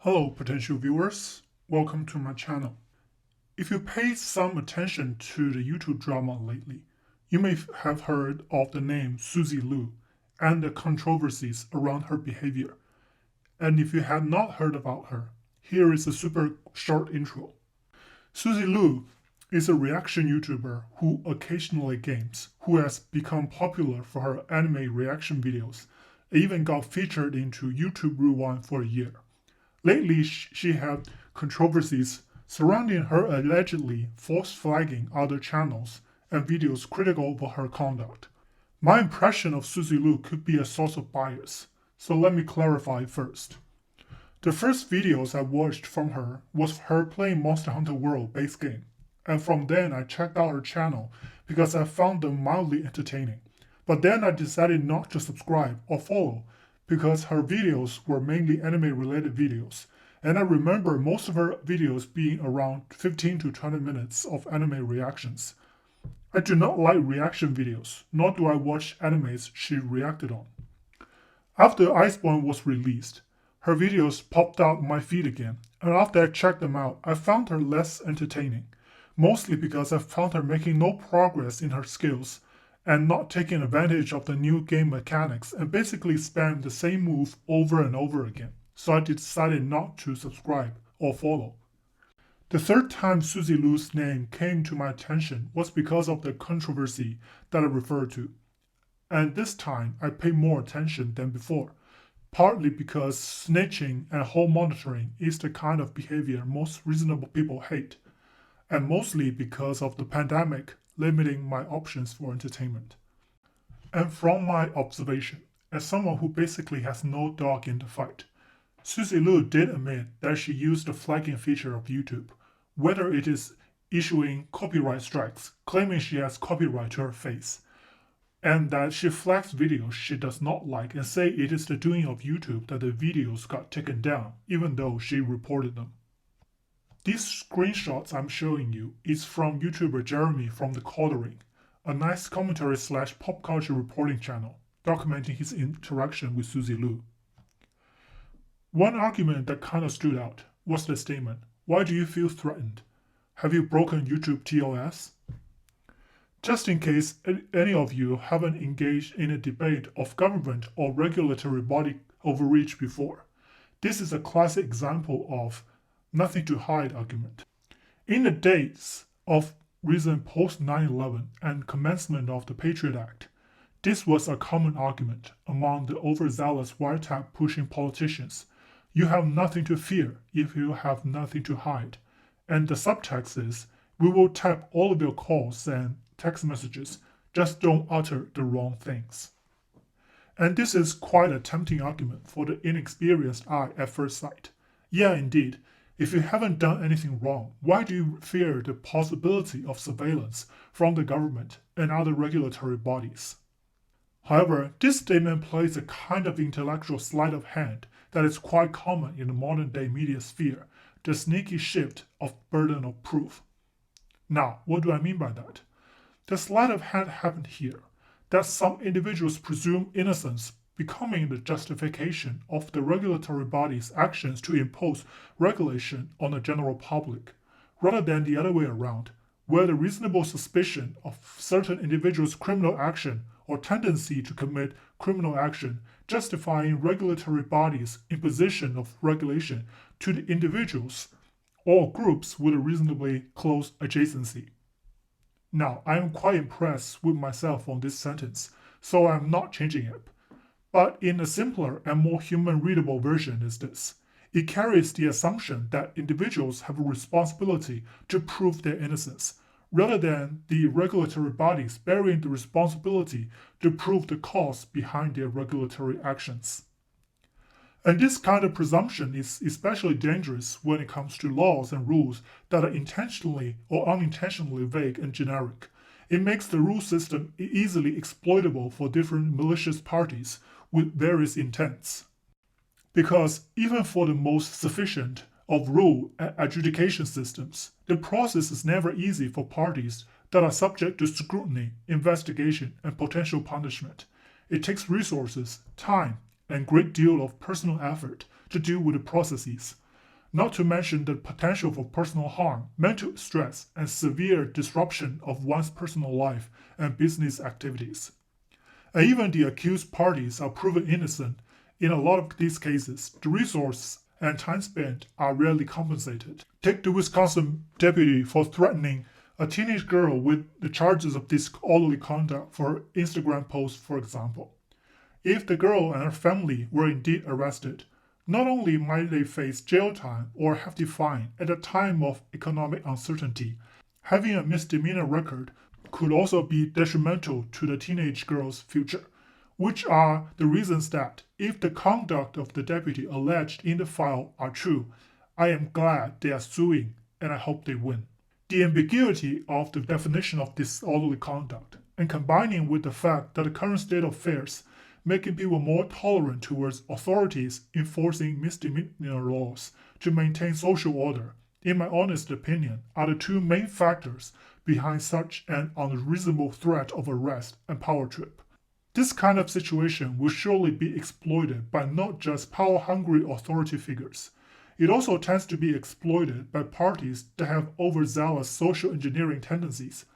Hello, potential viewers. Welcome to my channel. If you paid some attention to the YouTube drama lately, you may have heard of the name Suzy Lu and the controversies around her behavior. And if you have not heard about her, here is a super short intro. Suzy Lu is a reaction YouTuber who occasionally games, who has become popular for her anime reaction videos, and even got featured into YouTube Rewind for a year. Lately, she had controversies surrounding her allegedly false flagging other channels and videos critical of her conduct. My impression of Suzy Lu could be a source of bias, so let me clarify first. The first videos I watched from her was her playing Monster Hunter World base game, and from then I checked out her channel because I found them mildly entertaining. But then I decided not to subscribe or follow because her videos were mainly anime related videos, and I remember most of her videos being around 15 to 20 minutes of anime reactions. I do not like reaction videos, nor do I watch animes she reacted on. After Iceborne was released, her videos popped out my feed again, and after I checked them out, I found her less entertaining, mostly because I found her making no progress in her skills and not taking advantage of the new game mechanics and basically spam the same move over and over again, so I decided not to subscribe or follow. The third time Suzy Lu's name came to my attention was because of the controversy that I referred to, and this time I paid more attention than before, partly because snitching and home monitoring is the kind of behavior most reasonable people hate, and mostly because of the pandemic limiting my options for entertainment. And from my observation, as someone who basically has no dog in the fight, Suzy Lu did admit that she used the flagging feature of YouTube, whether it is issuing copyright strikes, claiming she has copyright to her face, and that she flags videos she does not like and say it is the doing of YouTube that the videos got taken down, even though she reported them. These screenshots I'm showing you is from YouTuber Jeremy from The Cordering, a nice commentary / pop culture reporting channel, documenting his interaction with Suzy Lu. One argument that kind of stood out was the statement, "Why do you feel threatened? Have you broken YouTube TOS?" Just in case any of you haven't engaged in a debate of government or regulatory body overreach before, this is a classic example of nothing to hide argument. In the days of recent post 9/11 and commencement of the Patriot Act, this was a common argument among the overzealous wiretap pushing politicians. You have nothing to fear if you have nothing to hide. And the subtext is, we will tap all of your calls and text messages, just don't utter the wrong things. And this is quite a tempting argument for the inexperienced eye at first sight. Yeah, indeed. If you haven't done anything wrong, why do you fear the possibility of surveillance from the government and other regulatory bodies? However, this statement plays a kind of intellectual sleight of hand that is quite common in the modern day media sphere, the sneaky shift of burden of proof. Now, what do I mean by that? The sleight of hand happened here, that some individuals presume innocence becoming the justification of the regulatory body's actions to impose regulation on the general public, rather than the other way around, where the reasonable suspicion of certain individuals' criminal action or tendency to commit criminal action justifying regulatory bodies' imposition of regulation to the individuals or groups with a reasonably close adjacency. Now, I am quite impressed with myself on this sentence, so I am not changing it. But in a simpler and more human-readable version is this. It carries the assumption that individuals have a responsibility to prove their innocence, rather than the regulatory bodies bearing the responsibility to prove the cause behind their regulatory actions. And this kind of presumption is especially dangerous when it comes to laws and rules that are intentionally or unintentionally vague and generic. It makes the rule system easily exploitable for different malicious parties with various intents. Because even for the most sufficient of rule and adjudication systems, the process is never easy for parties that are subject to scrutiny, investigation, and potential punishment. It takes resources, time, and great deal of personal effort to deal with the processes, not to mention the potential for personal harm, mental stress, and severe disruption of one's personal life and business activities. And even the accused parties are proven innocent. In a lot of these cases, the resources and time spent are rarely compensated. Take the Wisconsin deputy for threatening a teenage girl with the charges of disorderly conduct for Instagram posts, for example. If the girl and her family were indeed arrested, not only might they face jail time or hefty fine at a time of economic uncertainty, having a misdemeanor record could also be detrimental to the teenage girl's future, which are the reasons that, if the conduct of the deputy alleged in the file are true, I am glad they are suing and I hope they win. The ambiguity of the definition of disorderly conduct, and combining with the fact that the current state of affairs making people more tolerant towards authorities enforcing misdemeanor laws to maintain social order, in my honest opinion, are the two main factors behind such an unreasonable threat of arrest and power trip. This kind of situation will surely be exploited by not just power-hungry authority figures. It also tends to be exploited by parties that have overzealous social engineering tendencies.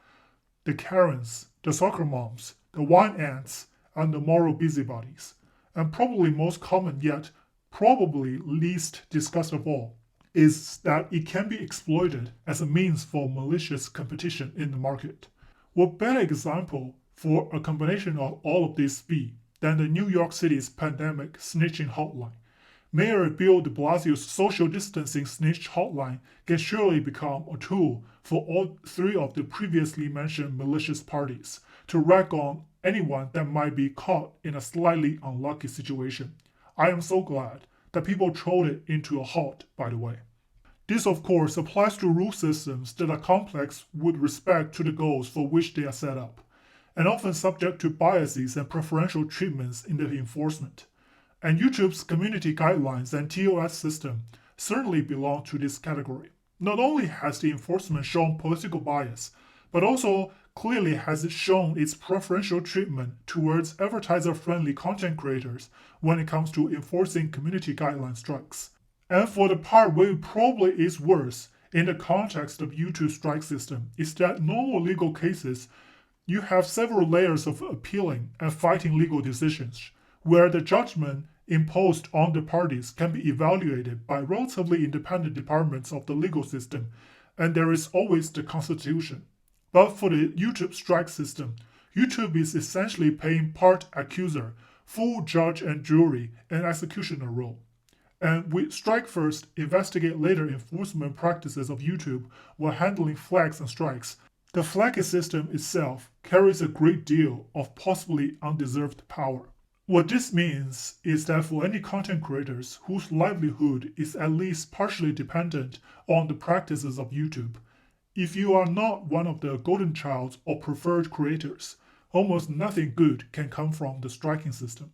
The Karens, the soccer moms, the wine ants, and the moral busybodies. And probably most common yet probably least discussed of all is that it can be exploited as a means for malicious competition in the market. What better example for a combination of all of this be than the New York City's pandemic snitching hotline? Mayor Bill de Blasio's social distancing snitch hotline can surely become a tool for all three of the previously mentioned malicious parties to rag on anyone that might be caught in a slightly unlucky situation. I am so glad that people trolled it into a halt, by the way. This, of course, applies to rule systems that are complex with respect to the goals for which they are set up, and often subject to biases and preferential treatments in the enforcement. And YouTube's community guidelines and TOS system certainly belong to this category. Not only has the enforcement shown political bias, but also clearly has it shown its preferential treatment towards advertiser-friendly content creators when it comes to enforcing community guideline strikes. And for the part where it probably is worse in the context of YouTube's strike system is that normal legal cases, you have several layers of appealing and fighting legal decisions, where the judgment imposed on the parties can be evaluated by relatively independent departments of the legal system, and there is always the Constitution. But for the YouTube strike system, YouTube is essentially playing part accuser, full judge and jury, and executioner role. And with strike first, investigate later enforcement practices of YouTube while handling flags and strikes, the flagging system itself carries a great deal of possibly undeserved power. What this means is that for any content creators whose livelihood is at least partially dependent on the practices of YouTube, if you are not one of the golden child or preferred creators, almost nothing good can come from the striking system.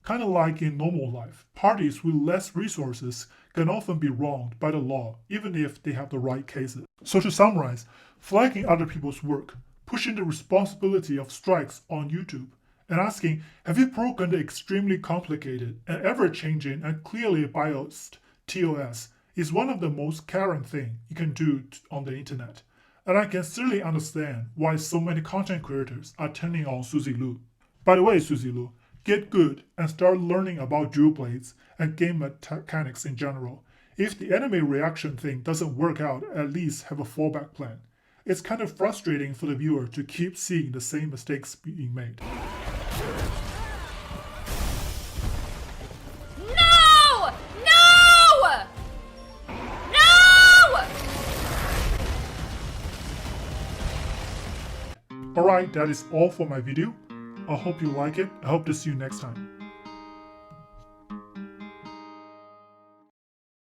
Kind of like in normal life, parties with less resources can often be wronged by the law, even if they have the right cases. So to summarize, flagging other people's work, pushing the responsibility of strikes on YouTube, and asking, have you broken the extremely complicated and ever-changing and clearly biased TOS is one of the most caring things you can do on the internet. And I can certainly understand why so many content creators are turning on Suzy Lu. By the way, Suzy Lu, get good and start learning about drill blades and game mechanics in general. If the anime reaction thing doesn't work out, at least have a fallback plan. It's kind of frustrating for the viewer to keep seeing the same mistakes being made. No! No! No! Alright, that is all for my video. I hope you like it. I hope to see you next time.